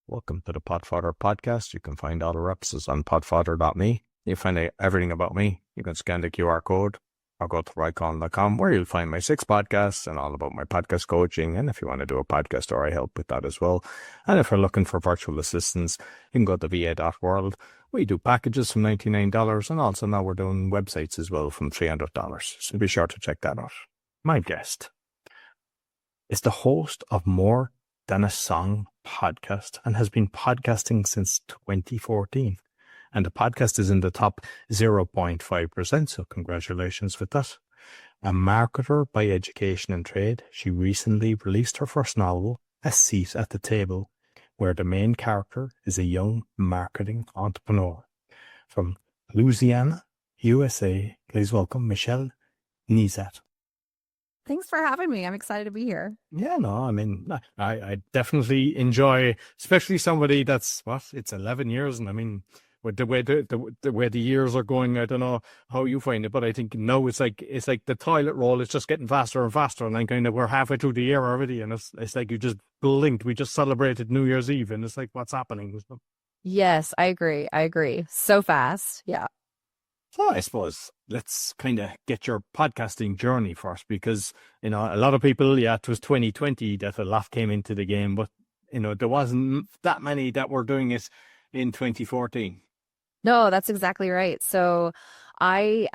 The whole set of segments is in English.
Welcome to the PodFather podcast. You can find all our episodes on podfather.me. You'll find everything about me. You can scan the QR code or go to rycon.com where you'll find my 6 podcasts and all about my podcast coaching. And if you want to do a podcast, or I help with that as well. And if you're looking for virtual assistants, you can go to va.world. We do packages from $99, and also now we're doing websites as well from $300. So be sure to check that out. My guest is the host of More Than a Song podcast and has been podcasting since 2014. And the podcast is in the top 0.5%, so congratulations with that. A marketer by education and trade, she recently released her first novel, A Seat at the Table, where the main character is a young marketing entrepreneur. From Louisiana, USA, please welcome Michelle Nezat. Thanks for having me. I'm excited to be here. Yeah, no, I mean, I definitely enjoy, especially somebody that's, it's 11 years. And I mean, with the way the way the years are going, I don't know how you find it, but I think now it's like the toilet roll is just getting faster and faster. And then kind of we're halfway through the year already. And it's like you just blinked. We just celebrated New Year's Eve. And it's like, what's happening? Yes, I agree. So fast. Yeah. So I suppose let's kind of get your podcasting journey first, because, a lot of people, it was 2020 that a lot came into the game, but, there wasn't that many that were doing it in 2014. No, that's exactly right. So I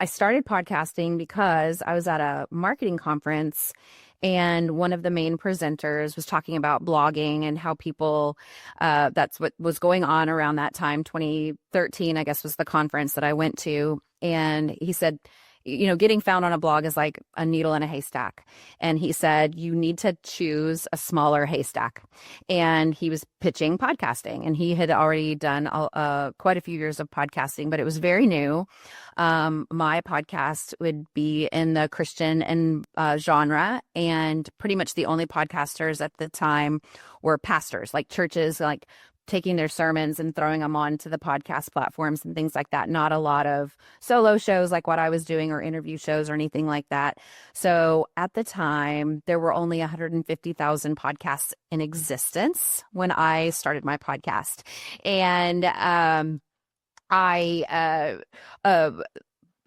started podcasting because I was at a marketing conference, and one of the main presenters was talking about blogging and how people, that's what was going on around that time. 2013, I guess, was the conference that I went to. And he said, getting found on a blog is like a needle in a haystack. And he said, you need to choose a smaller haystack. And he was pitching podcasting, and he had already done quite a few years of podcasting, but it was very new. My podcast would be in the Christian and genre, and pretty much the only podcasters at the time were pastors, like churches, like taking their sermons and throwing them onto the podcast platforms and things like that. Not a lot of solo shows like what I was doing, or interview shows or anything like that. So at the time, there were only 150,000 podcasts in existence when I started my podcast. And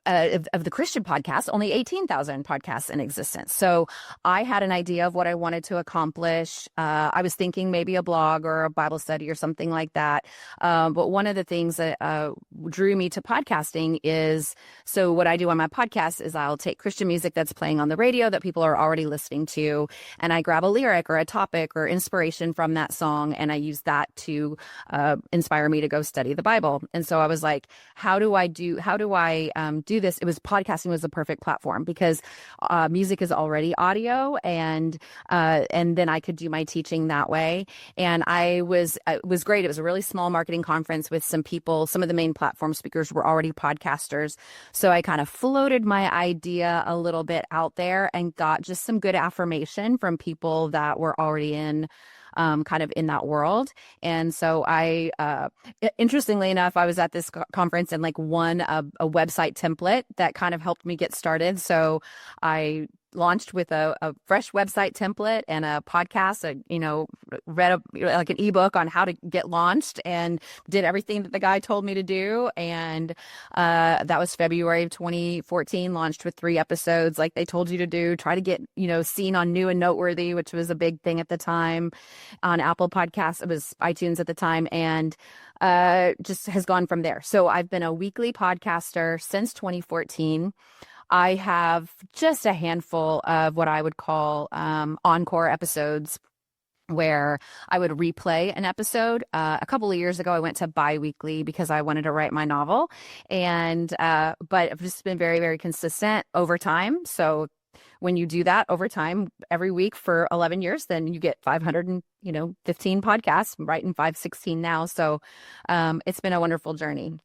of the Christian podcasts, only 18,000 podcasts in existence. So I had an idea of what I wanted to accomplish. I was thinking maybe a blog or a Bible study or something like that. But one of the things that drew me to podcasting is, so what I do on my podcast is I'll take Christian music that's playing on the radio that people are already listening to, and I grab a lyric or a topic or inspiration from that song, and I use that to inspire me to go study the Bible. And so I was like, how do I do this? It was podcasting was the perfect platform, because music is already audio, and then I could do my teaching that way. And it was great. It was a really small marketing conference with some people. Some of the main platform speakers were already podcasters. So I kind of floated my idea a little bit out there and got just some good affirmation from people that were already in kind of in that world. And so interestingly enough, I was at this conference and won a website template that kind of helped me get started. So I launched with a fresh website template and a podcast, read an ebook on how to get launched, and did everything that the guy told me to do. And that was February of 2014, launched with 3 episodes like they told you to do, try to get, seen on New and Noteworthy, which was a big thing at the time, on Apple Podcasts. It was iTunes at the time, and just has gone from there. So I've been a weekly podcaster since 2014. I have just a handful of what I would call encore episodes, where I would replay an episode. A couple of years ago, I went to bi-weekly because I wanted to write my novel. But I've just been very, very consistent over time. So when you do that over time, every week for 11 years, then you get 515 podcasts. I'm writing 516 now. So it's been a wonderful journey.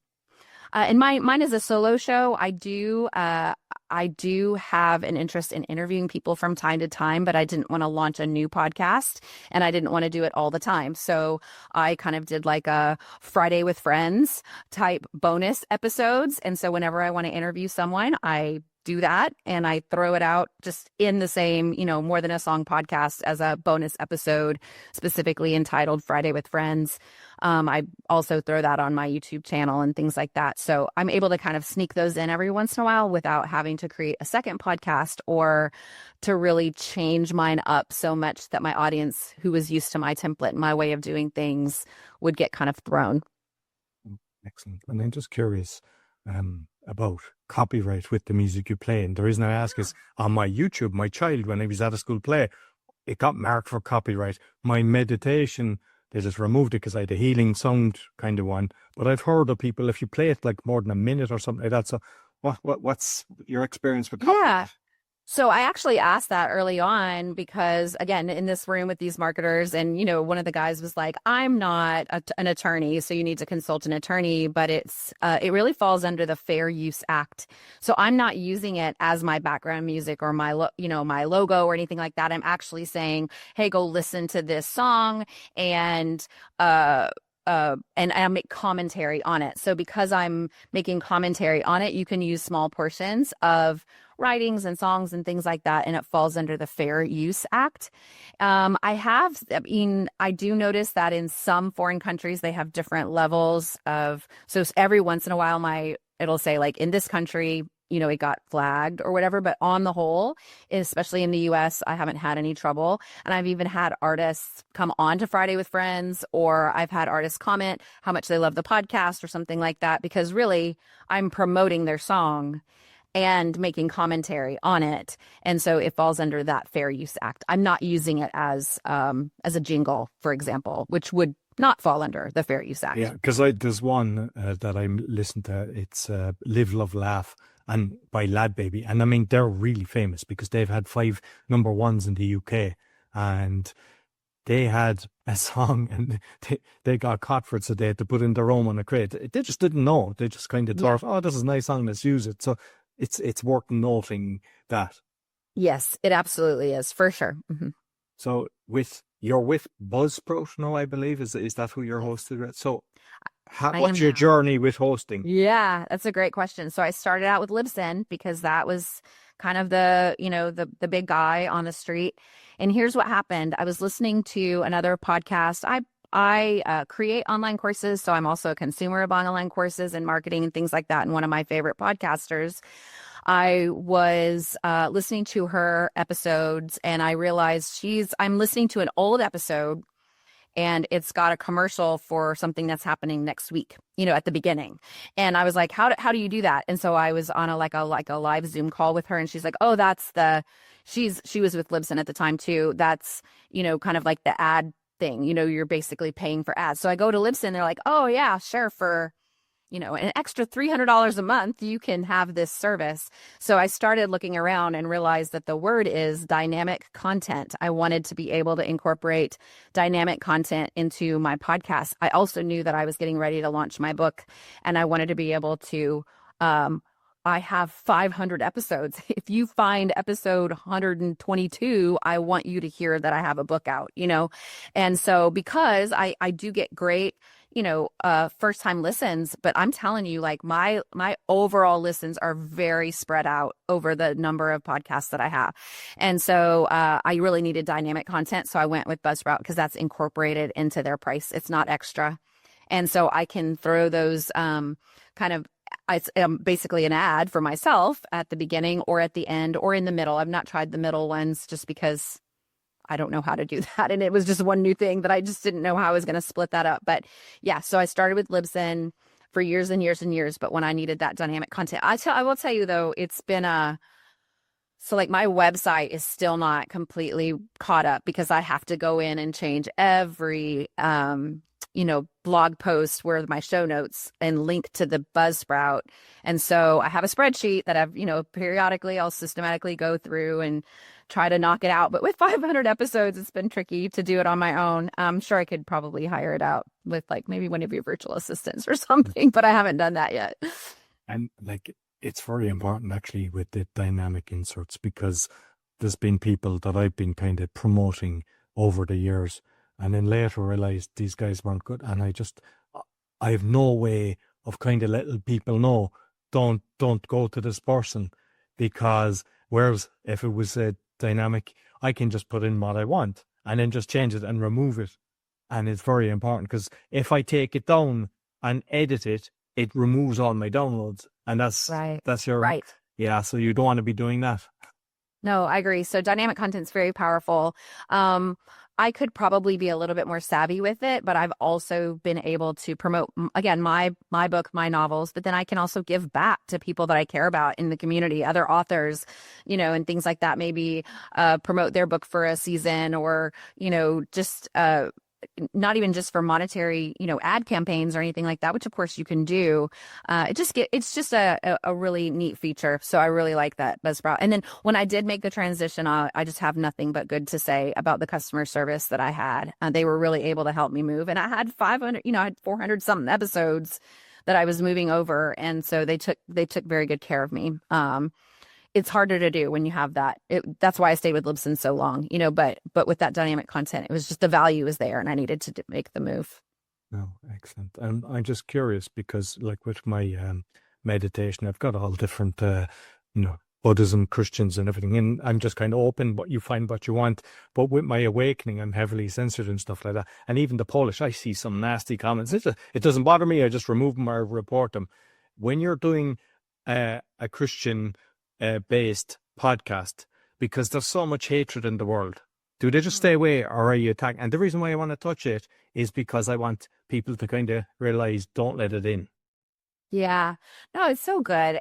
And mine is a solo show. I do have an interest in interviewing people from time to time, but I didn't want to launch a new podcast, and I didn't want to do it all the time. So I kind of did like a Friday with Friends type bonus episodes. And so whenever I want to interview someone, I do that and I throw it out just in the same, More Than a Song podcast as a bonus episode specifically entitled Friday with Friends. I also throw that on my YouTube channel and things like that. So I'm able to kind of sneak those in every once in a while without having to create a second podcast or to really change mine up so much that my audience who was used to my template and my way of doing things would get kind of thrown. Excellent. And I'm just curious about copyright with the music you play. And the reason I ask is on my YouTube, my child, when he was at a school play, it got marked for copyright. My meditation, they just removed it because I had a healing sound kind of one. But I've heard of people, if you play it like more than a minute or something like that. So what's your experience with copyright? Yeah. So I actually asked that early on because, again, in this room with these marketers, and, one of the guys was like, I'm not an attorney, so you need to consult an attorney, but it really falls under the Fair Use Act. So I'm not using it as my background music or my logo or anything like that. I'm actually saying, hey, go listen to this song and I make commentary on it. So because I'm making commentary on it, you can use small portions of writings and songs and things like that, and it falls under the Fair Use Act. I do notice that in some foreign countries, they have different levels of, so every once in a while, it'll say like in this country, it got flagged or whatever, but on the whole, especially in the US, I haven't had any trouble. And I've even had artists come on to Friday with Friends, or I've had artists comment how much they love the podcast or something like that, because really I'm promoting their song and making commentary on it. And so it falls under that Fair Use Act. I'm not using it as a jingle, for example, which would not fall under the Fair Use Act. Yeah, because there's one that I listened to. It's Live, Love, Laugh, and by Lad Baby. And I mean, they're really famous because they've had 5 number ones in the UK. And they had a song and they got caught for it, so they had to put in their own on a crate. They just didn't know. They just kind of thought, oh, this is a nice song, let's use it. So it's worth noting that. Yes, it absolutely is, for sure. Mm-hmm. So you're with Buzzsprout now, I believe. Is that who you're hosted with? So what's your journey with hosting? Yeah, that's a great question. So I started out with Libsyn because that was kind of the big guy on the street. And here's what happened. I was listening to another podcast. I create online courses, so I'm also a consumer of online courses and marketing and things like that. And one of my favorite podcasters, I was listening to her episodes, and I realized I'm listening to an old episode, and it's got a commercial for something that's happening next week, at the beginning. And I was like, how do you do that? And so I was on a live Zoom call with her, and she's like, oh, she was with Libsyn at the time too. That's, kind of like the ad thing, you're basically paying for ads. So I go to Libsyn, they're like, oh yeah, sure, for an extra $300 a month, you can have this service. So I started looking around and realized that the word is dynamic content. I wanted to be able to incorporate dynamic content into my podcast. I also knew that I was getting ready to launch my book, and I wanted to be able to, I have 500 episodes. If you find episode 122, I want you to hear that I have a book out, And so because I do get great, first time listens, but I'm telling you, like my overall listens are very spread out over the number of podcasts that I have. And so I really needed dynamic content. So I went with Buzzsprout because that's incorporated into their price. It's not extra. And so I can throw those it's basically an ad for myself at the beginning or at the end or in the middle. I've not tried the middle ones just because I don't know how to do that. And it was just one new thing that I just didn't know how I was going to split that up. But yeah, so I started with Libsyn for years and years and years. But when I needed that dynamic content, I will tell you though, it's been so like my website is still not completely caught up because I have to go in and change every, blog post where my show notes and link to the Buzzsprout. And so I have a spreadsheet that I've, periodically I'll systematically go through and try to knock it out. But with 500 episodes, it's been tricky to do it on my own. I'm sure I could probably hire it out with like maybe one of your virtual assistants or something, but I haven't done that yet. And like, it's very important actually with the dynamic inserts, because there's been people that I've been kind of promoting over the years, and then later realized these guys weren't good. And I have no way of kind of letting people know, don't go to this person. because whereas if it was a dynamic, I can just put in what I want and then just change it and remove it. And it's very important because if I take it down and edit it, it removes all my downloads. And that's your, Right. yeah. So you don't want to be doing that. No, I agree. So dynamic content's very powerful. I could probably be a little bit more savvy with it, but I've also been able to promote, again, my book, my novels, but then I can also give back to people that I care about in the community, other authors, and things like that. Maybe promote their book for a season, or, just not even just for monetary, ad campaigns or anything like that, which of course you can do. It's just a really neat feature. So I really like that, Buzzsprout. And then when I did make the transition, I just have nothing but good to say about the customer service that I had. They were really able to help me move, and I had 500, I had 400 something episodes that I was moving over. And so they took very good care of me. It's harder to do when you have that. That's why I stayed with Libsyn so long, but with that dynamic content, it was just the value was there and I needed to make the move. Oh, excellent. And I'm just curious because like with my meditation, I've got all different, Buddhism, Christians and everything. And I'm just kind of open, but you find what you want. But with my awakening, I'm heavily censored and stuff like that. And even the Polish, I see some nasty comments. It doesn't bother me. I just remove them or report them. When you're doing a Christian based podcast, because there's so much hatred in the world, do they just stay away or are you attacking? And the reason why I want to touch it is because I want people to kind of realize, don't let it in. Yeah. No, it's so good.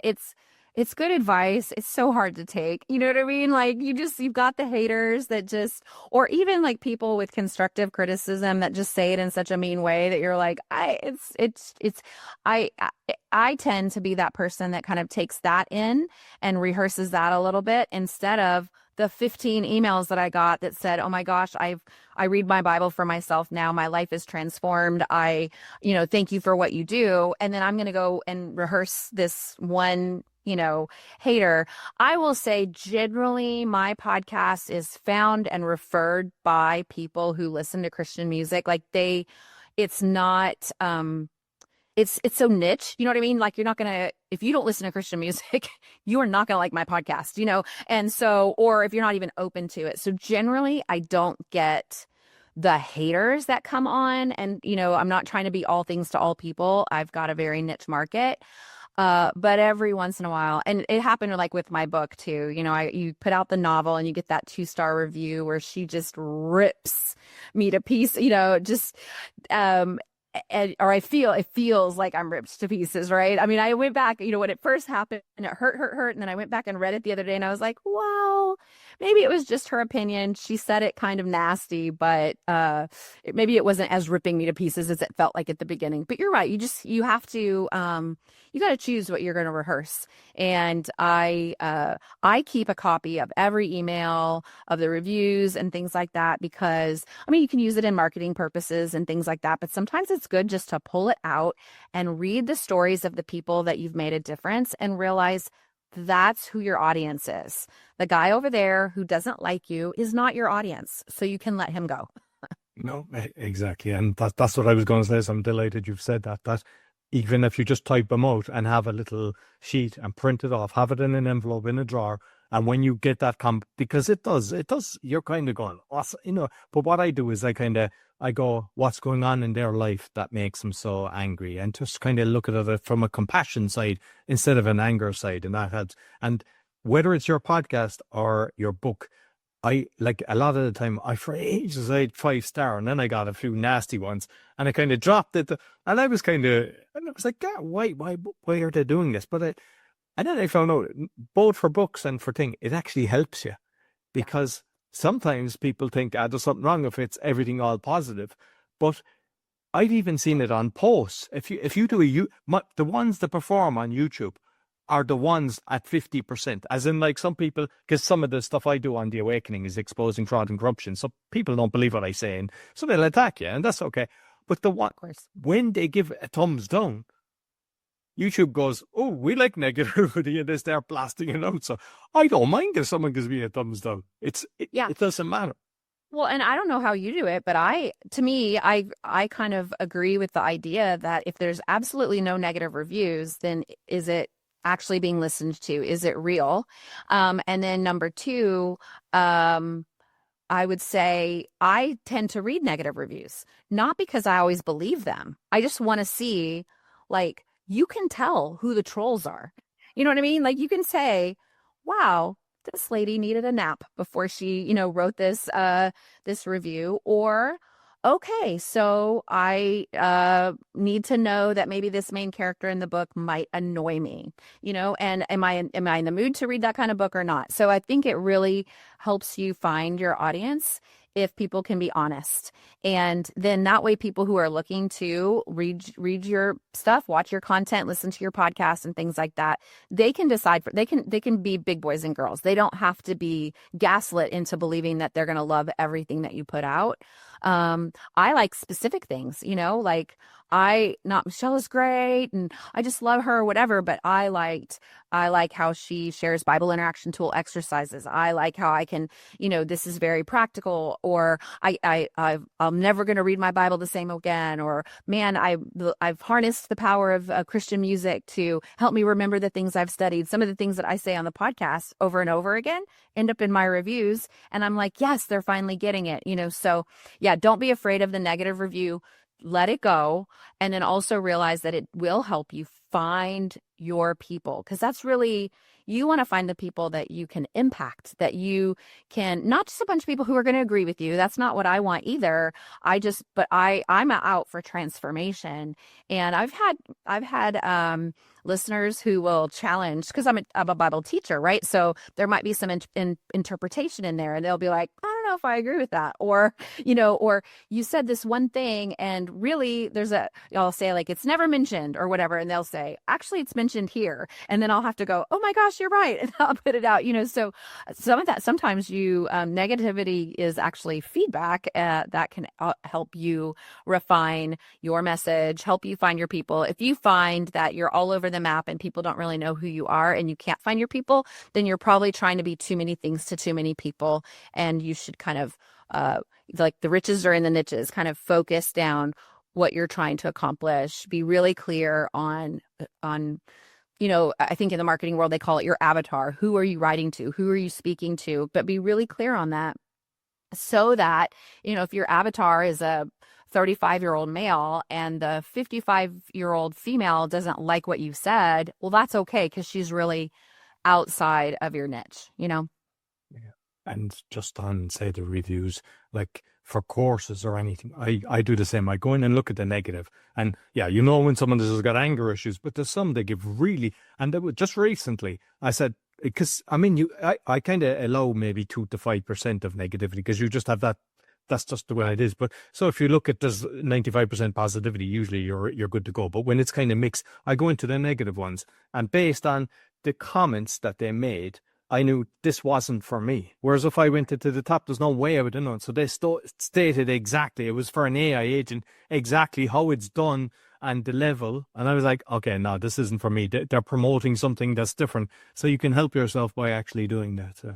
It's good advice. It's so hard to take. You know what I mean? Like you've got the haters that just, or even like people with constructive criticism that just say it in such a mean way that you're like, I tend to be that person that kind of takes that in and rehearses that a little bit instead of the 15 emails that I got that said, oh my gosh, I read my Bible for myself now. My life is transformed. Thank you for what you do. And then I'm going to go and rehearse this one, hater. I will say generally my podcast is found and referred by people who listen to Christian music. Like it's not, it's so niche, you know what I mean? Like if you don't listen to Christian music, you are not going to like my podcast, And so, or if you're not even open to it. So generally I don't get the haters that come on, and, I'm not trying to be all things to all people. I've got a very niche market. But every once in a while, and it happened like with my book too, you put out the novel and you get that 2-star review where she just rips me to pieces, or it feels like I'm ripped to pieces, right? I mean, I went back, when it first happened and it hurt. And then I went back and read it the other day and I was like, wow, maybe it was just her opinion. She said it kind of nasty, but maybe it wasn't as ripping me to pieces as it felt like at the beginning. But you're right. You have to, you got to choose what you're going to rehearse. And I keep a copy of every email, of the reviews and things like that, because you can use it in marketing purposes and things like that, but sometimes it's good just to pull it out and read the stories of the people that you've made a difference and realize that's who your audience is. The guy over there who doesn't like you is not your audience, so you can let him go. No, exactly. And that's what I was going to say. So I'm delighted you've said that even if you just type them out and have a little sheet and print it off, have it in an envelope in a drawer, and when you get that because it does, you're kind of going, but what I do is I go, what's going on in their life that makes them so angry, and just kind of look at it from a compassion side instead of an anger side. And that helps. And whether it's your podcast or your book, I like a lot of the time, for ages, I had 5-star and then I got a few nasty ones and I kind of dropped it. And I was like, God, why are they doing this? And then I found out both for books and for things, it actually helps you, because sometimes people think, there's something wrong if it's everything all positive. But I've even seen it on posts. If you do the ones that perform on YouTube are the ones at 50%, as in like some people, because some of the stuff I do on The Awakening is exposing fraud and corruption. So people don't believe what I say, and so they'll attack you, and that's okay. But when they give a thumbs down, YouTube goes, oh, we like negativity, and they're blasting it out. So I don't mind if someone gives me a thumbs down. It doesn't matter. Well, and I don't know how you do it, but I kind of agree with the idea that if there's absolutely no negative reviews, then is it actually being listened to? Is it real? And then number two, I would say I tend to read negative reviews, not because I always believe them. I just want to see, like, you can tell who the trolls are. You know what I mean? Like, you can say, wow, this lady needed a nap before she, wrote this review. Or, okay, so I need to know that maybe this main character in the book might annoy me, and am I in the mood to read that kind of book or not? So I think it really helps you find your audience if people can be honest. And then that way people who are looking to read your stuff, watch your content, listen to your podcast and things like that, they can decide they can be big boys and girls. They don't have to be gaslit into believing that they're going to love everything that you put out. I like specific things, like not Michelle is great and I just love her or whatever, but I like how she shares Bible interaction tool exercises. I like how I can, this is very practical, or I'm never going to read my Bible the same again, or man, I've harnessed the power of Christian music to help me remember the things I've studied. Some of the things that I say on the podcast over and over again end up in my reviews, and I'm like, yes, they're finally getting it, so yeah, don't be afraid of the negative review. Let it go. And then also realize that it will help you find your people, because that's really, you want to find the people that you can impact, that you can, not just a bunch of people who are going to agree with you. That's not what I want either. I'm out for transformation. And I've had listeners who will challenge, because I'm a Bible teacher, right? So there might be some interpretation in there, and they'll be like, I don't know if I agree with that. Or, or you said this one thing and really I'll say like, it's never mentioned or whatever. And they'll say, actually it's mentioned here. And then I'll have to go, oh my gosh, you're right. And I'll put it out, so sometimes negativity is actually feedback that can help you refine your message, help you find your people. If you find that you're all over the map and people don't really know who you are and you can't find your people, then you're probably trying to be too many things to too many people. And you should kind of, like the riches are in the niches, kind of focus down what you're trying to accomplish. Be really clear on, I think in the marketing world, they call it your avatar. Who are you writing to? Who are you speaking to? But be really clear on that, so that, if your avatar is a 35-year-old male and the 55-year-old female doesn't like what you said, well, that's okay, because she's really outside of your niche, Yeah. And just on, say, the reviews, like for courses or anything, I do the same. I go in and look at the negative. And yeah, when someone has got anger issues, but there's some they give really, and just recently I said, because I kind of allow maybe 2 to 5% of negativity, because you just have that. That's just the way it is. But so if you look at this 95% positivity, usually you're good to go. But when it's kind of mixed, I go into the negative ones, and based on the comments that they made, I knew this wasn't for me. Whereas if I went into the top, there's no way I would have known. So they stated exactly, it was for an AI agent, exactly how it's done and the level. And I was like, okay, no, this isn't for me. They're promoting something that's different. So you can help yourself by actually doing that. So.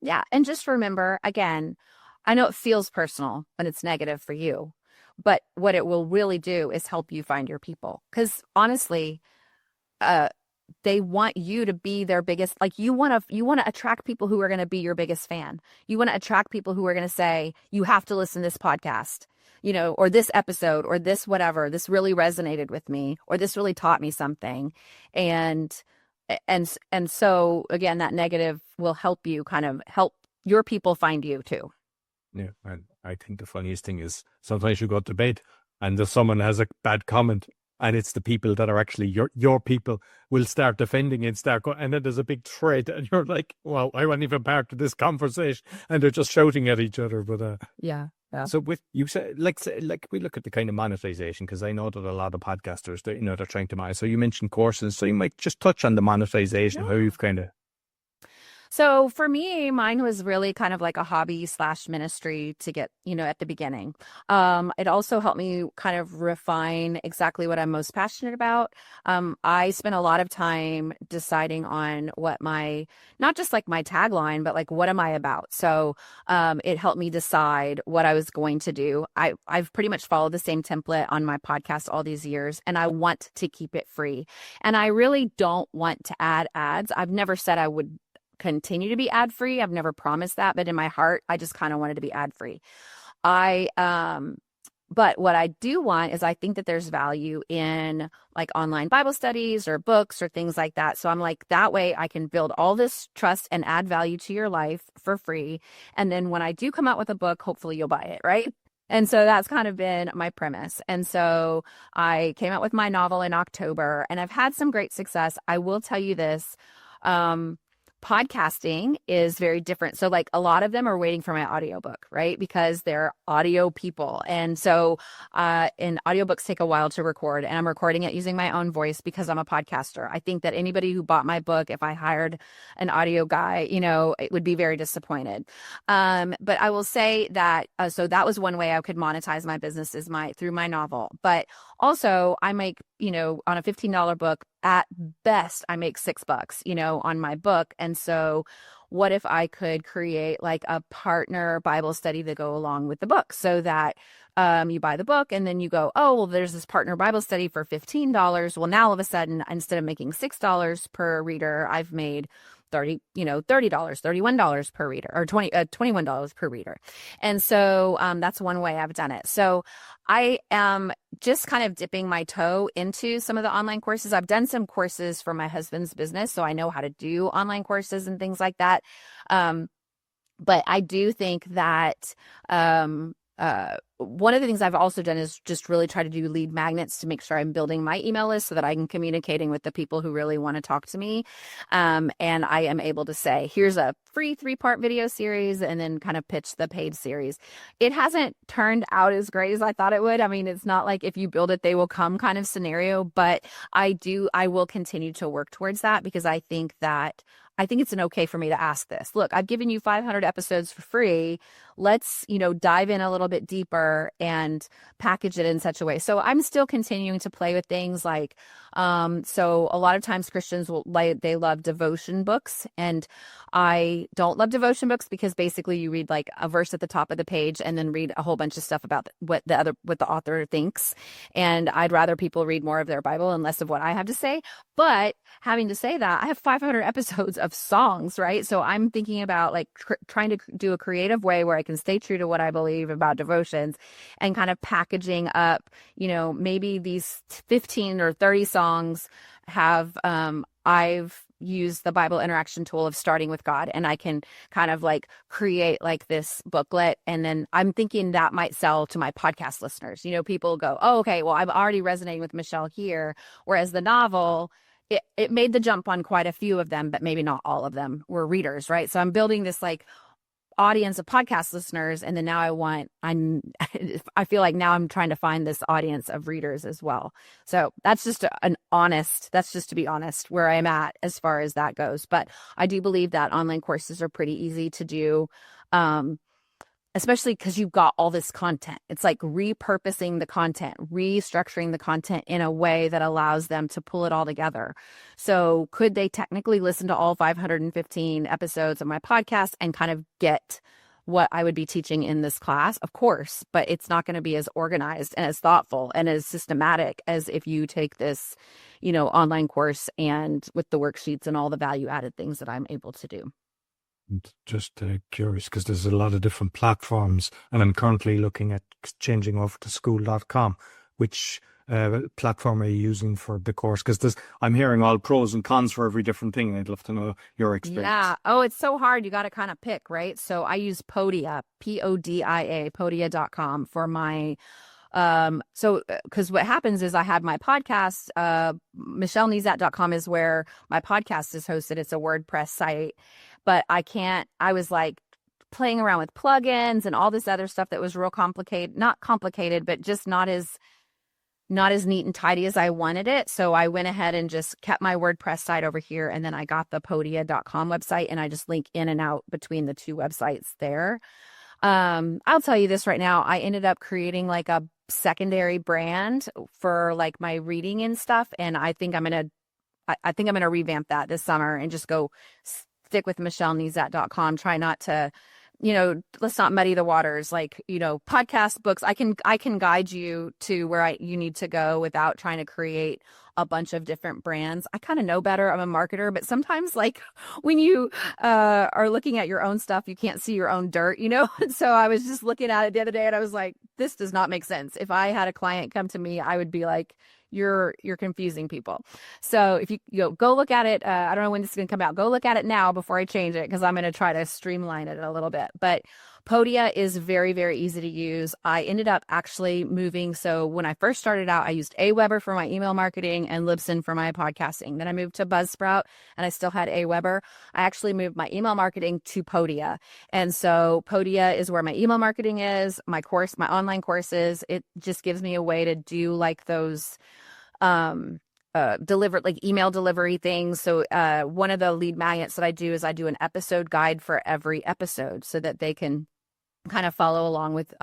Yeah. And just remember, again, I know it feels personal when it's negative for you, but what it will really do is help you find your people. Because honestly, they want you to be their biggest, like you want to attract people who are going to be your biggest fan. You want to attract people who are going to say, you have to listen to this podcast, or this episode, or this whatever, this really resonated with me, or this really taught me something. And so again, that negative will help you kind of help your people find you too. Yeah. And I think the funniest thing is sometimes you go to bed and there's someone has a bad comment, and it's the people that are actually your people will start defending it, and then there's a big thread, and you're like, wow, I wasn't even part of this conversation, and they're just shouting at each other. But yeah. So with you say like we look at the kind of monetization, because I know that a lot of podcasters, they're trying to monetize. So you mentioned courses, so you might just touch on the monetization, how you've kind of. So for me, mine was really kind of like a hobby slash ministry to get, at the beginning. It also helped me kind of refine exactly what I'm most passionate about. I spent a lot of time deciding on what not just like my tagline, but like what am I about? So it helped me decide what I was going to do. I've pretty much followed the same template on my podcast all these years, and I want to keep it free. And I really don't want to add ads. I've never said I would continue to be ad free. I've never promised that, but in my heart, I just kind of wanted to be ad free. I But what I do want is I think that there's value in like online Bible studies or books or things like that. So I'm like, that way I can build all this trust and add value to your life for free. And then when I do come out with a book, hopefully you'll buy it, right? And so that's kind of been my premise. And so I came out with my novel in October and I've had some great success. I will tell you this. Um, Podcasting is very different. So like a lot of them are waiting for my audiobook, right? Because they're audio people. And so and audiobooks take a while to record, and I'm recording it using my own voice because I'm a podcaster. I think that anybody who bought my book, if I hired an audio guy, it would be very disappointed. But I will say that so that was one way I could monetize my business is through my novel. But also I make, on a $15 book, at best, I make $6, on my book. And so what if I could create like a partner Bible study to go along with the book so that you buy the book and then you go, oh, well, there's this partner Bible study for $15. Well, now all of a sudden, instead of making $6 per reader, I've made $30, $31 per reader, or $21 per reader. And so that's one way I've done it. So I am just kind of dipping my toe into some of the online courses. I've done some courses for my husband's business, so I know how to do online courses and things like that. But I do think that one of the things I've also done is just really try to do lead magnets to make sure I'm building my email list so that I can communicating with the people who really want to talk to me. And I am able to say, here's a free 3-part video series, and then kind of pitch the paid series. It hasn't turned out as great as I thought it would. I mean, it's not like if you build it, they will come kind of scenario, but I will continue to work towards that because I think it's okay for me to ask this. Look, I've given you 500 episodes for free. Let's, dive in a little bit deeper and package it in such a way. So I'm still continuing to play with things like, so a lot of times Christians they love devotion books, and I don't love devotion books because basically you read like a verse at the top of the page and then read a whole bunch of stuff about what the author thinks. And I'd rather people read more of their Bible and less of what I have to say. But having to say that, I have 500 episodes of songs, right? So I'm thinking about like trying to do a creative way where I can stay true to what I believe about devotions and kind of packaging up, maybe these 15 or 30 songs have, I've used the Bible interaction tool of starting with God, and I can kind of like create like this booklet. And then I'm thinking that might sell to my podcast listeners. People go, oh, okay, well, I'm already resonating with Michelle here. Whereas the novel, it made the jump on quite a few of them, but maybe not all of them were readers, right? So I'm building this like audience of podcast listeners, and then now I feel like now I'm trying to find this audience of readers as well. So that's just to be honest where I'm at as far as that goes. But I do believe that online courses are pretty easy to do. Especially because you've got all this content. It's like repurposing the content, restructuring the content in a way that allows them to pull it all together. So could they technically listen to all 515 episodes of my podcast and kind of get what I would be teaching in this class? Of course, but it's not going to be as organized and as thoughtful and as systematic as if you take this, online course and with the worksheets and all the value added things that I'm able to do. Just curious because there's a lot of different platforms, and I'm currently looking at changing over to school.com. Which platform are you using for the course? Because I'm hearing all pros and cons for every different thing. I'd love to know your experience. Yeah. Oh, it's so hard. You got to kind of pick, right? So I use Podia, Podia, Podia.com for my because what happens is I had my podcast, MichelleNezat.com is where my podcast is hosted. It's a WordPress site, but I was like playing around with plugins and all this other stuff that was real complicated, not complicated, but just not not as neat and tidy as I wanted it. So I went ahead and just kept my WordPress site over here. And then I got the podia.com website, and I just link in and out between the two websites there. I'll tell you this right now. I ended up creating like a secondary brand for like my reading and stuff. And I think I'm going to revamp that this summer and just go stick with MichelleNezat.com. Try not to, let's not muddy the waters. Like, podcast, books, I can guide you to where you need to go without trying to create a bunch of different brands. I kind of know better. I'm a marketer, but sometimes like when you are looking at your own stuff, you can't see your own dirt, So I was just looking at it the other day and I was like, this does not make sense. If I had a client come to me, I would be like, you're confusing people. So if you go look at it, I don't know when this is going to come out. Go look at it now before I change it, because I'm going to try to streamline it a little bit. But Podia is very, very easy to use. I ended up actually moving. So when I first started out, I used Aweber for my email marketing and Libsyn for my podcasting. Then I moved to Buzzsprout and I still had Aweber. I actually moved my email marketing to Podia. And so Podia is where my email marketing is, my online courses. It just gives me a way to do like those email delivery things. So one of the lead magnets that I do is I do an episode guide for every episode so that they can kind of follow along with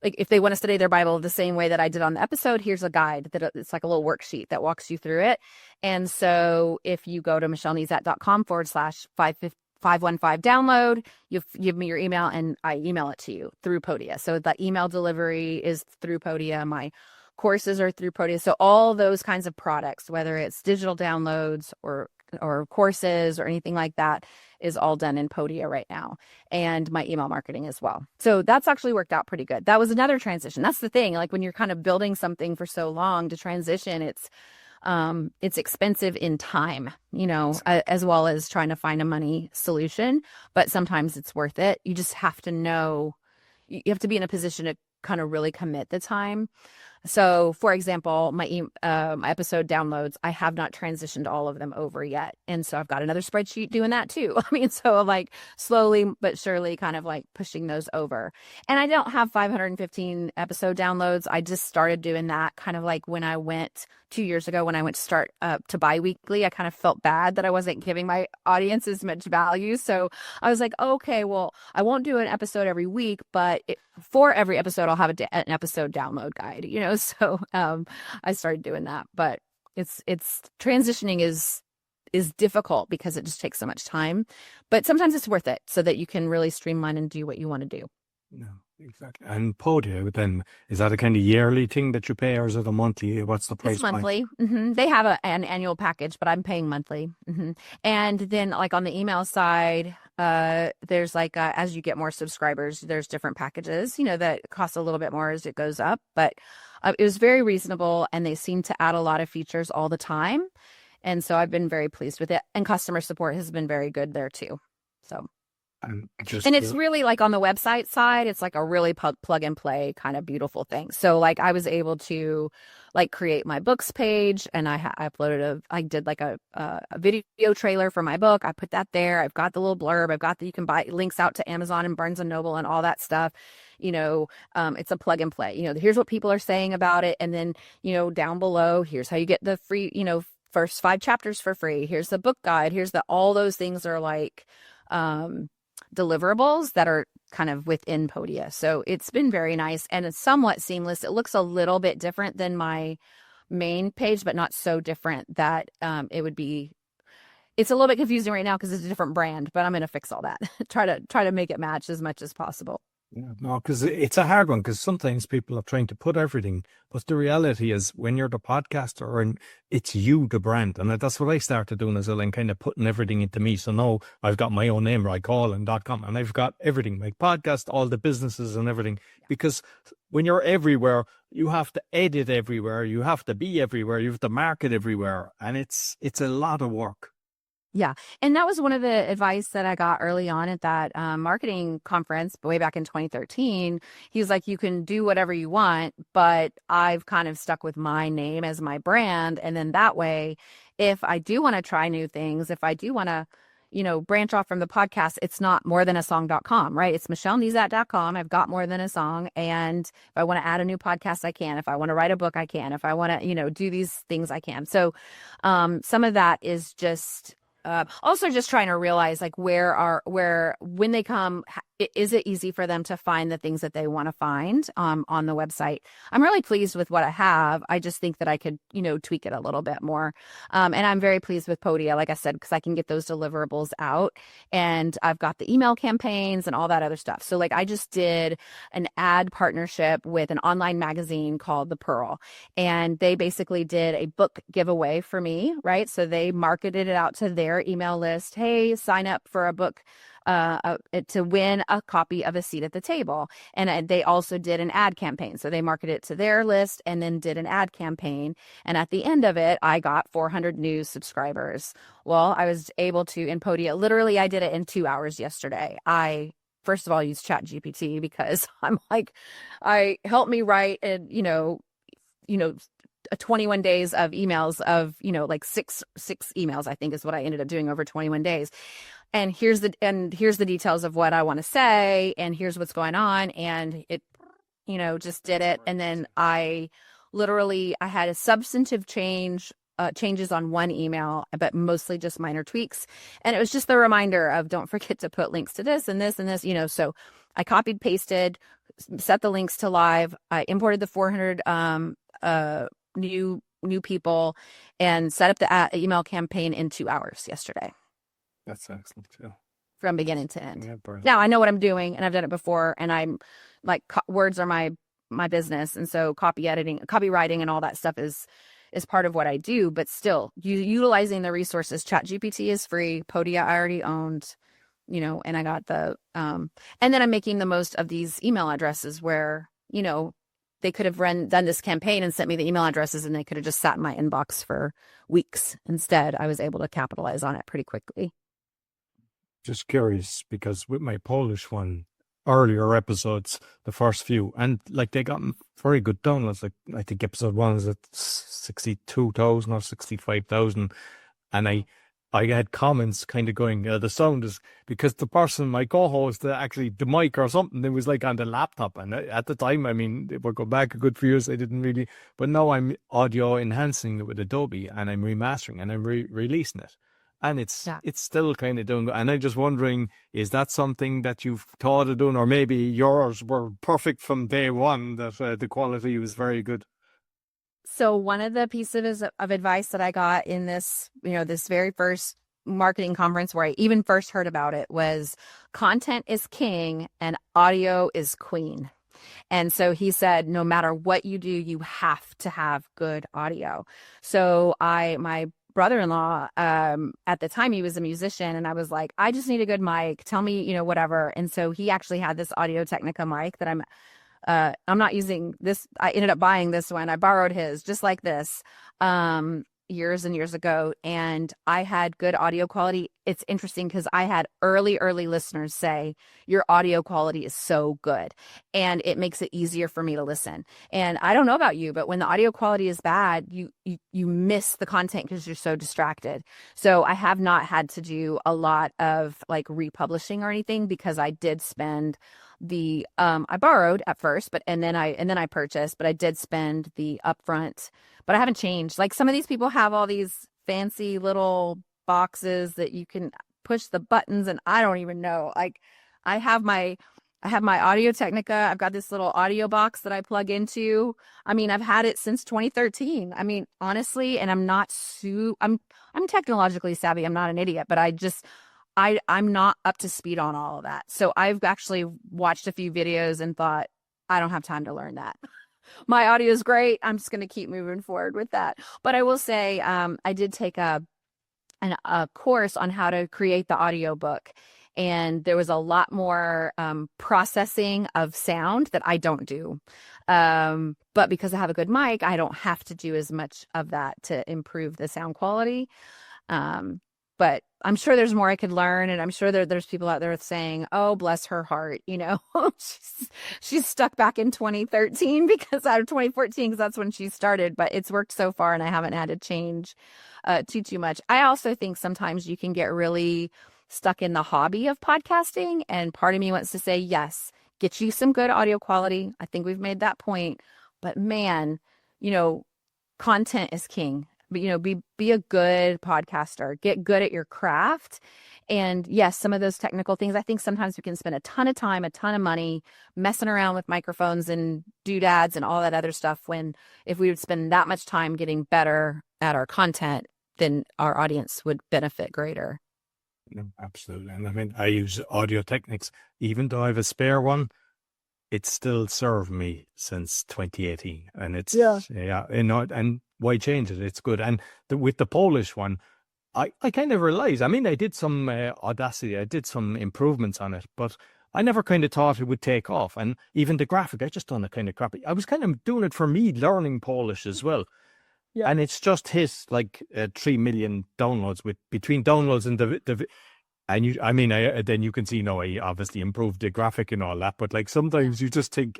like if they want to study their Bible the same way that I did on the episode, here's a guide that it's like a little worksheet that walks you through it. And so if you go to MichelleNezat.com/515 download, you give me your email and I email it to you through Podia. So the email delivery is through Podia. My courses are through Podia. So all those kinds of products, whether it's digital downloads or courses or anything like that, is all done in Podia right now, and my email marketing as well. So that's actually worked out pretty good. That was another transition. That's the thing. Like when you're kind of building something for so long, to transition, it's expensive in time, as well as trying to find a money solution, but sometimes it's worth it. You just have to know, you have to be in a position to kind of really commit the time. So, for example, my episode downloads, I have not transitioned all of them over yet. And so I've got another spreadsheet doing that too. I mean, so like slowly but surely kind of like pushing those over. And I don't have 515 episode downloads. I just started doing that kind of like when I went 2 years ago, when I went to start to bi-weekly. I kind of felt bad that I wasn't giving my audience as much value. So I was like, okay, well, I won't do an episode every week, but for every episode, I'll have an episode download guide, So I started doing that, but it's transitioning is difficult because it just takes so much time, but sometimes it's worth it so that you can really streamline and do what you want to do. No, exactly. And Podia, then, is that a kind of yearly thing that you pay, or is it a monthly? What's the price? It's monthly. Mm-hmm. They have an annual package, but I'm paying monthly. Mm-hmm. And then like on the email side, there's like, as you get more subscribers, there's different packages, that cost a little bit more as it goes up, but it was very reasonable, and they seem to add a lot of features all the time. And so I've been very pleased with it, and customer support has been very good there too. So. And it's really like on the website side, it's like a really plug and play kind of beautiful thing. So like I was able to like create my books page, and I I did like a video trailer for my book. I put that there. I've got the little blurb. I've got you can buy links out to Amazon and Barnes and Noble and all that stuff. It's a plug and play. Here's what people are saying about it. And then, down below, here's how you get the free, first 5 chapters for free. Here's the book guide. All those things are like, deliverables that are kind of within Podia. So it's been very nice, and it's somewhat seamless. It looks a little bit different than my main page, but not so different that it's a little bit confusing right now because it's a different brand, but I'm going to fix all that. try to make it match as much as possible. Yeah, no, because it's a hard one, because sometimes people are trying to put everything, but the reality is when you're the podcaster, and it's you, the brand, and that's what I started doing as well, and kind of putting everything into me. So now I've got my own name, RightCall.com, and I've got everything, my podcast, all the businesses and everything, because when you're everywhere, you have to edit everywhere, you have to be everywhere, you have to market everywhere, and it's a lot of work. Yeah. And that was one of the advice that I got early on at that marketing conference way back in 2013. He was like, you can do whatever you want, but I've kind of stuck with my name as my brand. And then that way, if I do want to try new things, if I do want to, branch off from the podcast, it's not morethanasong.com, right? It's MichelleNezat.com. I've got more than a song. And if I want to add a new podcast, I can. If I want to write a book, I can. If I want to, do these things, I can. So some of that is just also just trying to realize like when they come, is it easy for them to find the things that they want to find on the website? I'm really pleased with what I have. I just think that I could, tweak it a little bit more. And I'm very pleased with Podia, like I said, because I can get those deliverables out, and I've got the email campaigns and all that other stuff. So like I just did an ad partnership with an online magazine called The Pearl, and they basically did a book giveaway for me, right? So they marketed it out to their email list. Hey, sign up for a book to win a copy of A Seat at the Table. And they also did an ad campaign. So they marketed it to their list and then did an ad campaign. And at the end of it, I got 400 new subscribers. Well, I was able to, in Podia, literally, I did it in 2 hours yesterday. I first of all use ChatGPT because I'm like, help me write and, 21 days of emails of, like six emails, I think is what I ended up doing over 21 days. And here's the details of what I want to say. And here's what's going on. And it, just did it. And then I had a substantive changes on one email, but mostly just minor tweaks. And it was just the reminder of don't forget to put links to this and this and this, so I copied, pasted, set the links to live. I imported the 400, new people and set up the email campaign in 2 hours yesterday. That's excellent too. From beginning to end. Yeah, now I know what I'm doing and I've done it before, and I'm like, words are my business. And so copywriting and all that stuff is part of what I do, but still utilizing the resources. ChatGPT is free. Podia I already owned, and I got the, and then I'm making the most of these email addresses where, they could have done this campaign and sent me the email addresses and they could have just sat in my inbox for weeks. Instead, I was able to capitalize on it pretty quickly. Just curious, because with my Polish one, earlier episodes, the first few, and like they got very good downloads. Like I think episode 1 is at 62,000 or 65,000, and I had comments kind of going, the sound is, because the person, my co-host, actually the mic or something, it was like on the laptop. And at the time, I mean, we'll go back a good few years, I didn't really, but now I'm audio enhancing it with Adobe and I'm remastering and I'm releasing it. And it's still kind of doing, and I'm just wondering, is that something that you've thought of doing, or maybe yours were perfect from day one, that the quality was very good? So one of the pieces of advice that I got in this, this very first marketing conference where I even first heard about it was content is king and audio is queen. And so he said, no matter what you do, you have to have good audio. So my brother-in-law, at the time he was a musician, and I was like, I just need a good mic. Tell me, whatever. And so he actually had this Audio Technica mic that I'm not using this. I ended up buying this one. I borrowed his just like this, years and years ago. And I had good audio quality. It's interesting because I had early listeners say your audio quality is so good and it makes it easier for me to listen. And I don't know about you, but when the audio quality is bad, you miss the content because you're so distracted. So I have not had to do a lot of like republishing or anything, because I did spend I borrowed at first, and then I purchased, but I did spend the upfront, but I haven't changed. Like some of these people have all these fancy little boxes that you can push the buttons, and I don't even know. Like I have my Audio Technica. I've got this little audio box that I plug into. I mean, I've had it since 2013. I mean, honestly, and I'm technologically savvy. I'm not an idiot, but I'm not up to speed on all of that. So I've actually watched a few videos and thought, I don't have time to learn that. My audio is great. I'm just going to keep moving forward with that. But I will say, I did take a course on how to create the audiobook. And there was a lot more processing of sound that I don't do. But because I have a good mic, I don't have to do as much of that to improve the sound quality. But I'm sure there's more I could learn. And I'm sure there's people out there saying, oh, bless her heart. She's stuck back in 2013 out of 2014, because that's when she started. But it's worked so far and I haven't had to change too much. I also think sometimes you can get really stuck in the hobby of podcasting. And part of me wants to say, yes, get you some good audio quality. I think we've made that point. But man, content is king. But, be a good podcaster, get good at your craft. And yes, some of those technical things, I think sometimes we can spend a ton of time, a ton of money messing around with microphones and doodads and all that other stuff, when if we would spend that much time getting better at our content, then our audience would benefit greater. No, absolutely. And I mean, I use Audio Technics, even though I have a spare one, it's still served me since 2018. And it's, and why change it? It's good. And with the Polish one, I kind of realized, I mean, I did some Audacity, I did some improvements on it, but I never kind of thought it would take off. And even the graphic, I just done it kind of crappy. I was kind of doing it for me, learning Polish as well. Yeah. And it's just hit like 3 million downloads between downloads and then you can see, I obviously improved the graphic and all that, but like sometimes you just think,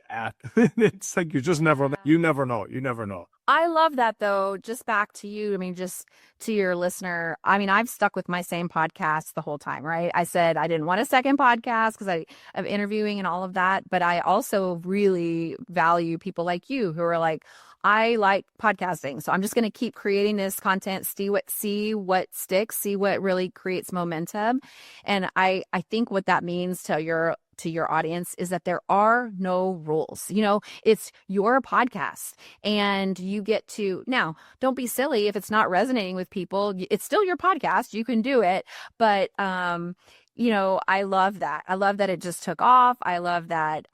it's like you never know. I love that though. Just back to you. I mean, just to your listener. I mean, I've stuck with my same podcast the whole time, right? I said I didn't want a second podcast because I'm interviewing and all of that. But I also really value people like you who are like, I like podcasting. So I'm just going to keep creating this content, see what sticks, see what really creates momentum. And I think what that means to your audience is that there are no rules. It's your podcast and you get to, now don't be silly if it's not resonating with people. It's still your podcast. You can do it. But, I love that. I love that it just took off. I love that,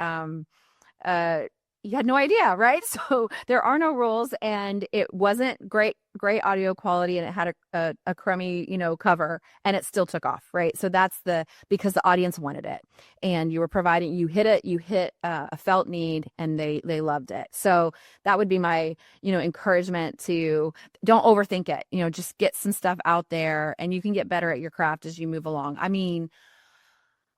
you had no idea, right? So there are no rules, and it wasn't great audio quality, and it had a crummy, cover, and it still took off, right? So that's because the audience wanted it, and you hit a felt need, and they loved it. So that would be my, encouragement to don't overthink it, just get some stuff out there, and you can get better at your craft as you move along. I mean,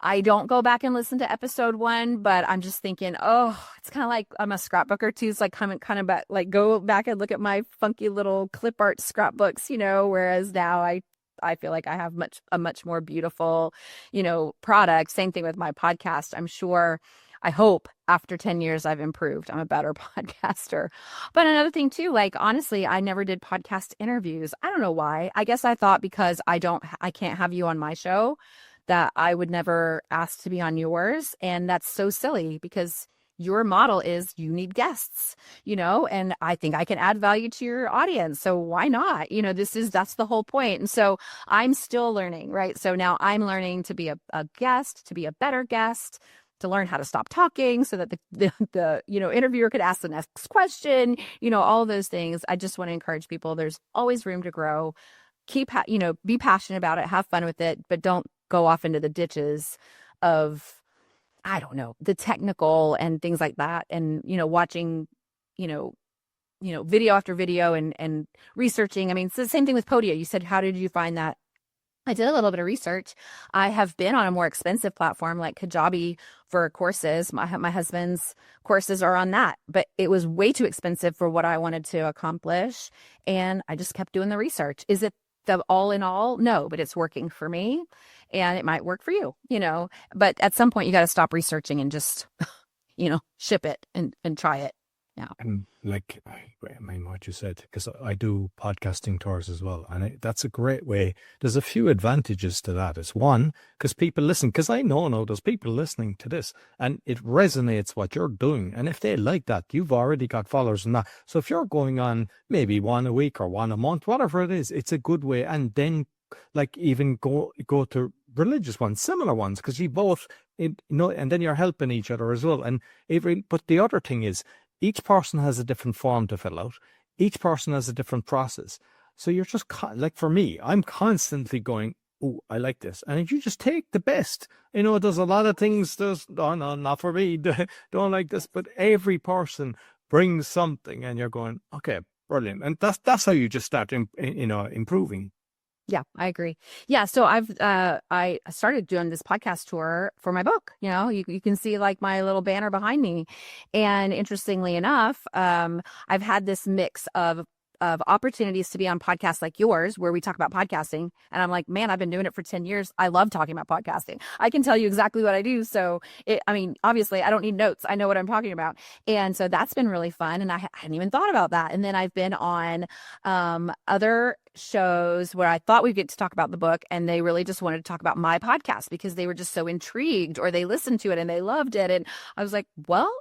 I don't go back and listen to episode 1, but I'm just thinking, it's kind of like I'm a scrapbooker too. It's like kind of back, like go back and look at my funky little clip art scrapbooks, whereas now I feel like I have a much more beautiful, product. Same thing with my podcast. I hope after 10 years I've improved. I'm a better podcaster. But another thing too, like honestly, I never did podcast interviews. I don't know why. I guess I thought because I can't have you on my show, that I would never ask to be on yours. And that's so silly because your model is you need guests, and I think I can add value to your audience. So why not? That's the whole point. And so I'm still learning, right? So now I'm learning to be a guest, to be a better guest, to learn how to stop talking so that the interviewer could ask the next question, all of those things. I just want to encourage people. There's always room to grow. Be passionate about it, have fun with it, but don't go off into the ditches of, I don't know, the technical and things like that. And, watching, video after video and researching. I mean, it's the same thing with Podia. You said, how did you find that? I did a little bit of research. I have been on a more expensive platform like Kajabi for courses. My husband's courses are on that, but it was way too expensive for what I wanted to accomplish. And I just kept doing the research. Is it the all in all? No, but it's working for me and it might work for you, but at some point you got to stop researching and just, ship it and try it. Yeah. And like, I mean, what you said, because I do podcasting tours as well. And that's a great way. There's a few advantages to that. It's one, because people listen, because I know there's people listening to this and it resonates what you're doing. And if they like that, you've already got followers and that. So if you're going on maybe one a week or one a month, whatever it is, it's a good way. And then like even go to religious ones, similar ones, because you both, and then you're helping each other as well. And but the other thing is, each person has a different form to fill out. Each person has a different process. So you're just like, for me, I'm constantly going, oh, I like this. And if you just take the best, there's a lot of things, no, not for me, don't like this, but every person brings something and you're going, okay, brilliant. And that's how you just start, improving. Yeah, I agree. Yeah. So I started doing this podcast tour for my book. You can see like my little banner behind me. And interestingly enough, I've had this mix of of opportunities to be on podcasts like yours, where we talk about podcasting. And I'm like, man, I've been doing it for 10 years. I love talking about podcasting. I can tell you exactly what I do. So obviously I don't need notes. I know what I'm talking about. And so that's been really fun. And I hadn't even thought about that. And then I've been on other shows where I thought we'd get to talk about the book, and they really just wanted to talk about my podcast because they were just so intrigued, or they listened to it and they loved it. And I was like, well,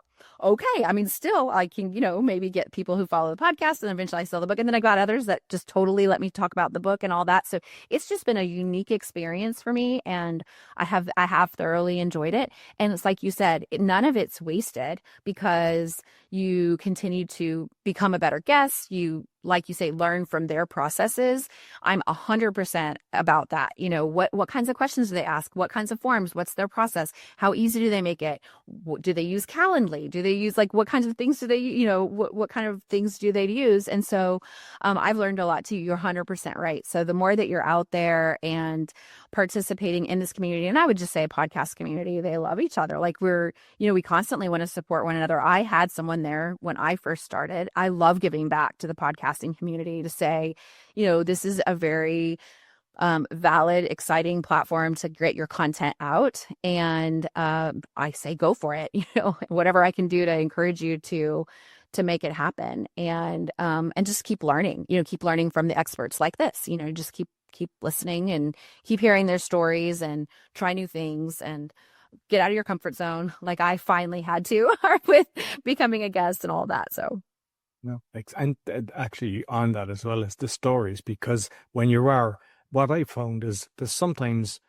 okay. I mean, still, I can, maybe get people who follow the podcast, and eventually I sell the book. And then I got others that just totally let me talk about the book and all that. So it's just been a unique experience for me. And I have thoroughly enjoyed it. And it's like you said, none of it's wasted, because you continue to become a better guest. You, like you say, learn from their processes. I'm 100% about that. What kinds of questions do they ask? What kinds of forms? What's their process? How easy do they make it? Do they use Calendly? Do they use, like, what kinds of things do they, what kind of things do they use? And so I've learned a lot too. You're 100% right. So the more that you're out there and participating in this community, and I would just say a podcast community, they love each other. Like, we constantly want to support one another. I had someone there when I first started. I love giving back to the podcasting community to say, this is a very valid, exciting platform to get your content out. And I say, go for it, whatever I can do to encourage you to make it happen. And just keep learning, keep learning from the experts like this, just keep listening and keep hearing their stories and try new things and get out of your comfort zone. Like I finally had to with becoming a guest and all that. So. No, and actually on that as well as the stories, because what I found is there's sometimes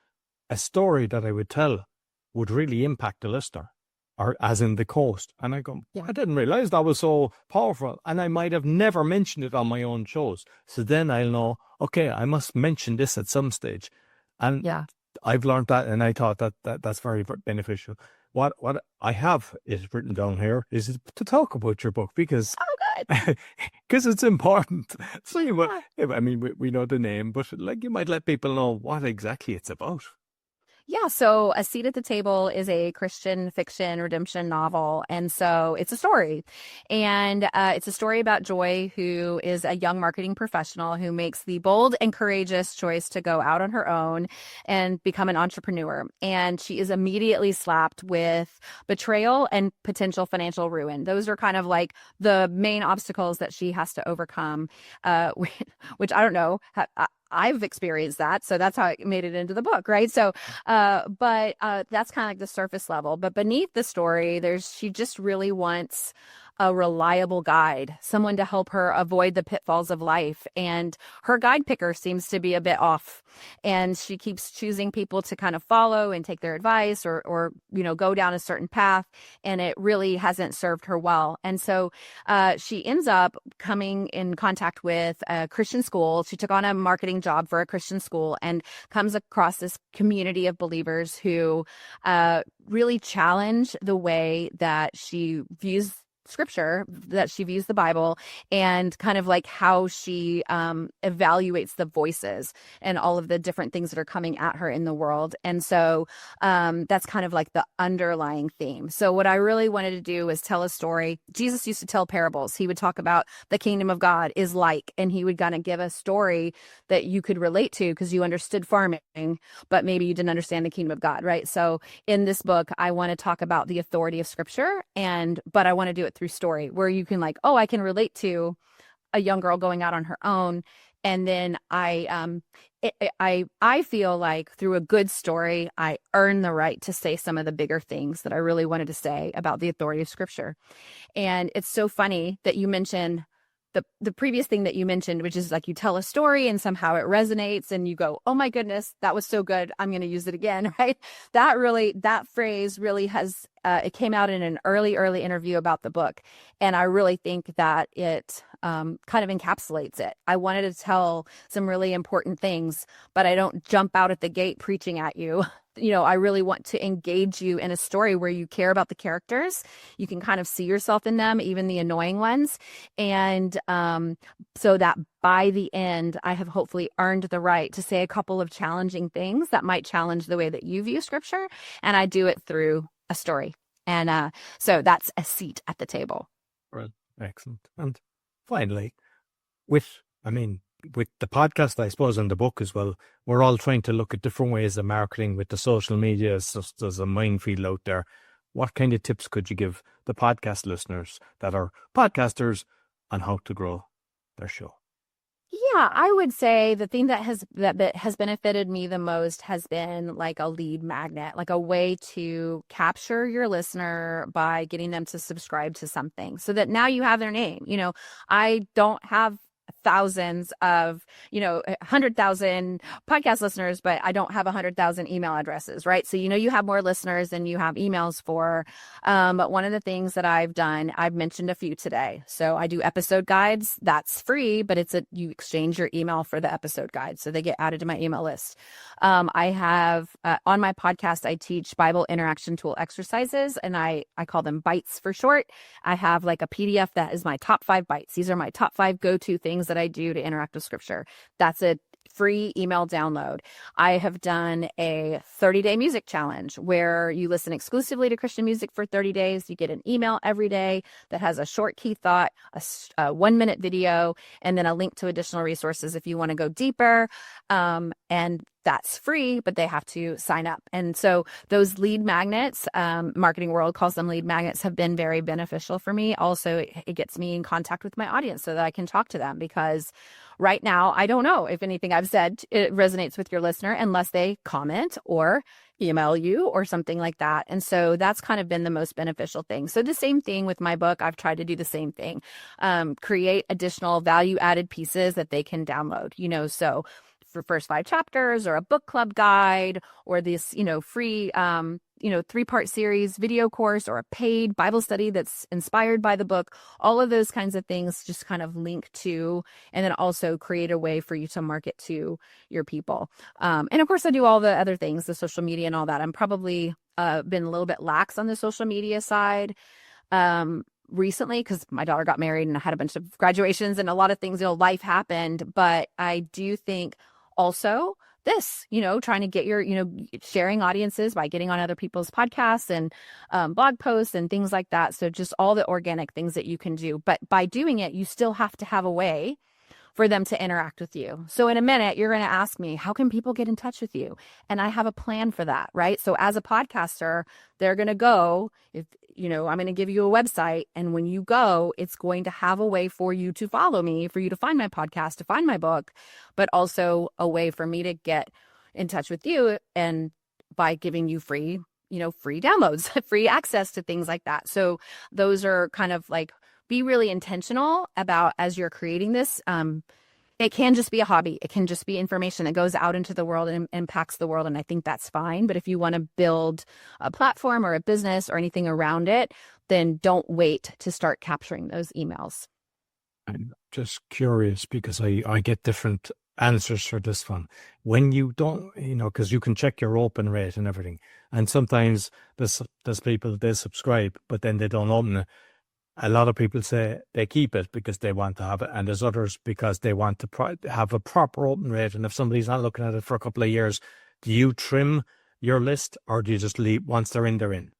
a story that I would tell would really impact the listener, or as in the coast. And I go, Yeah. I didn't realize that was so powerful. And I might have never mentioned it on my own shows. So then I'll know, okay, I must mention this at some stage. And Yeah. I've learned that, and I thought that's very beneficial. What I have is written down here is to talk about your book, because because it's important. So I mean, we know the name, but like you might let people know what exactly it's about. Yeah, so A Seat at the Table is a Christian fiction redemption novel. And so it's a story. And it's a story about Joy, who is a young marketing professional who makes the bold and courageous choice to go out on her own and become an entrepreneur. And she is immediately slapped with betrayal and potential financial ruin. Those are kind of like the main obstacles that she has to overcome, which I don't know. I've experienced that. So that's how I made it into the book, right? So, but that's kind of like the surface level. But beneath the story, she just really wants a reliable guide, someone to help her avoid the pitfalls of life. And her guide picker seems to be a bit off. And she keeps choosing people to kind of follow and take their advice or go down a certain path. And it really hasn't served her well. And so she ends up coming in contact with a Christian school. She took on a marketing job for a Christian school and comes across this community of believers who really challenge the way that she views scripture, that she views the Bible, and kind of like how she evaluates the voices and all of the different things that are coming at her in the world. And so that's kind of like the underlying theme. So what I really wanted to do was tell a story. Jesus used to tell parables. He would talk about the kingdom of God is like, and he would kind of give a story that you could relate to because you understood farming, but maybe you didn't understand the kingdom of God, right? So in this book, I want to talk about the authority of scripture, but I want to do it through story, where you can like, I can relate to a young girl going out on her own. And then I feel like through a good story, I earn the right to say some of the bigger things that I really wanted to say about the authority of scripture. And it's so funny that you mentioned the previous thing that you mentioned, which is like you tell a story and somehow it resonates and you go, oh my goodness, that was so good, I'm going to use it again, right? That phrase really has, it came out in an early interview about the book. And I really think that it kind of encapsulates it. I wanted to tell some really important things, but I don't jump out at the gate preaching at you. I really want to engage you in a story where you care about the characters. You can kind of see yourself in them, even the annoying ones. And so that by the end, I have hopefully earned the right to say a couple of challenging things that might challenge the way that you view scripture. And I do it through a story. And so that's A Seat at the Table. Well, excellent. And finally, I mean, with the podcast, I suppose, and the book as well, we're all trying to look at different ways of marketing with the social media. It's just, there's a minefield out there. What kind of tips could you give the podcast listeners that are podcasters on how to grow their show? Yeah, I would say the thing that has benefited me the most has been like a lead magnet, like a way to capture your listener by getting them to subscribe to something so that now you have their name. I don't have thousands of, 100,000 podcast listeners, but I don't have 100,000 email addresses, right? So, you have more listeners than you have emails for. But one of the things that I've done, I've mentioned a few today. So I do episode guides. That's free, but you exchange your email for the episode guide. So they get added to my email list. I have on my podcast, I teach Bible interaction tool exercises, and I call them bites for short. I have like a PDF that is my top 5 bites. These are my top 5 go-to things that I do to interact with scripture. That's a free email download. I have done a 30-day music challenge where you listen exclusively to Christian music for 30 days. You get an email every day that has a short key thought, a 1-minute video, and then a link to additional resources if you want to go deeper. And that's free, but they have to sign up. And so those lead magnets, marketing world calls them lead magnets, have been very beneficial for me. Also, it gets me in contact with my audience so that I can talk to them, because right now, I don't know if anything I've said it resonates with your listener unless they comment or email you or something like that. And so that's kind of been the most beneficial thing. So the same thing with my book, I've tried to do the same thing, create additional value added pieces that they can download, so for first 5 chapters or a book club guide or this, free, 3-part series video course or a paid Bible study that's inspired by the book, all of those kinds of things just kind of link to, and then also create a way for you to market to your people. And of course I do all the other things, the social media and all that. I'm probably been a little bit lax on the social media side recently because my daughter got married and I had a bunch of graduations and a lot of things, life happened. But I do think also this, trying to get your, sharing audiences by getting on other people's podcasts and blog posts and things like that. So just all the organic things that you can do. But by doing it, you still have to have a way for them to interact with you. So in a minute, you're going to ask me, how can people get in touch with you? And I have a plan for that, right? So as a podcaster, they're going to go, I'm going to give you a website. And when you go, it's going to have a way for you to follow me, for you to find my podcast, to find my book, but also a way for me to get in touch with you. And by giving you free downloads, free access to things like that. So those are kind of like, be really intentional about as you're creating this. It can just be a hobby. It can just be information that goes out into the world and impacts the world. And I think that's fine. But if you want to build a platform or a business or anything around it, then don't wait to start capturing those emails. I'm just curious because I get different answers for this one. When you don't, because you can check your open rate and everything. And sometimes there's people, they subscribe, but then they don't open it. A lot of people say they keep it because they want to have it, and there's others because they want to have a proper open rate. And if somebody's not looking at it for a couple of years, do you trim your list or do you just leave once they're in, they're in?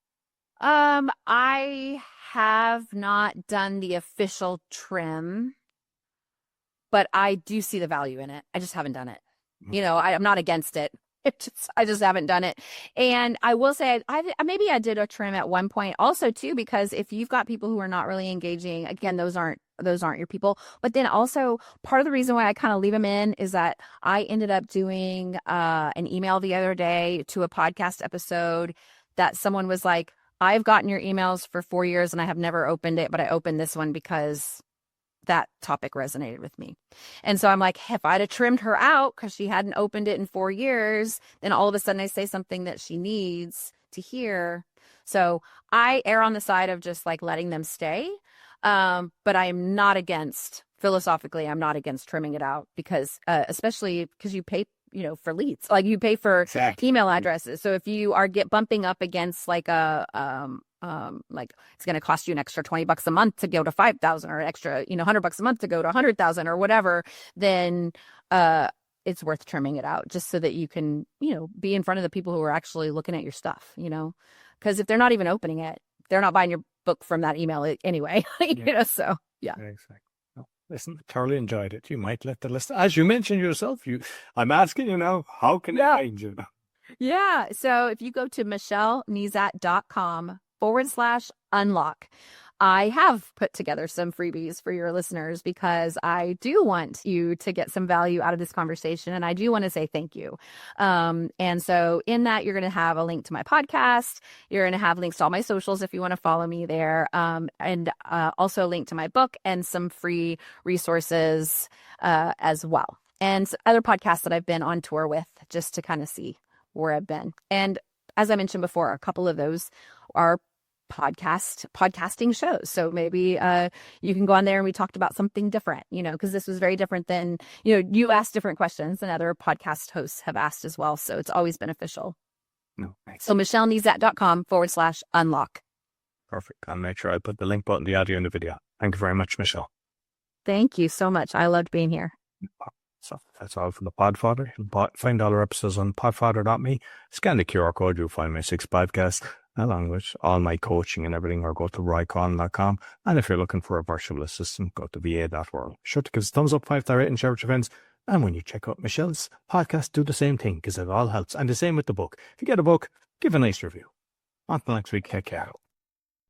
I have not done the official trim, but I do see the value in it. I just haven't done it. I'm not against it. I just haven't done it. And I will say, maybe I did a trim at one point also too, because if you've got people who are not really engaging, again, those aren't your people. But then also part of the reason why I kind of leave them in is that I ended up doing an email the other day to a podcast episode that someone was like, I've gotten your emails for 4 years and I have never opened it, but I opened this one because that topic resonated with me. And so I'm like, if I'd have trimmed her out because she hadn't opened it in 4 years, then all of a sudden I say something that she needs to hear. So I err on the side of just like letting them stay. But I am not philosophically, I'm not against trimming it out because, especially because you pay, for leads, like you pay for email addresses. So if you are bumping up against like like it's going to cost you an extra $20 a month to go to 5,000 or extra, $100 a month to go to 100,000 or whatever, then, it's worth trimming it out just so that you can, be in front of the people who are actually looking at your stuff, because if they're not even opening it, they're not buying your book from that email anyway, so yeah. Exactly. listen, thoroughly enjoyed it. You might let the list, as you mentioned yourself, I'm asking you now, how can I find you? Yeah. So if you go to michellenezat.com/unlock, I have put together some freebies for your listeners because I do want you to get some value out of this conversation. And I do want to say thank you. And so in that, you're going to have a link to my podcast. You're going to have links to all my socials if you want to follow me there. And also a link to my book and some free resources as well. And other podcasts that I've been on tour with just to kind of see where I've been. And as I mentioned before, a couple of those are podcasting shows. So maybe you can go on there and we talked about something different, because this was very different than, you asked different questions than other podcast hosts have asked as well. So it's always beneficial. No, thanks. So michellenezat.com/unlock. Perfect. I'll make sure I put the link button, the audio in the video. Thank you very much, Michelle. Thank you so much. I loved being here. So that's all for the PodFather. Find all our episodes on podfather.me. Scan the QR code, you'll find my 6 podcasts, along with all my coaching and everything, or go to roycon.com. And if you're looking for a virtual assistant, go to va.world. Sure to give us a thumbs up, 5-star rating, share with your friends. And when you check out Michelle's podcast, do the same thing, because it all helps. And the same with the book. If you get a book, give a nice review. Until next week, take care.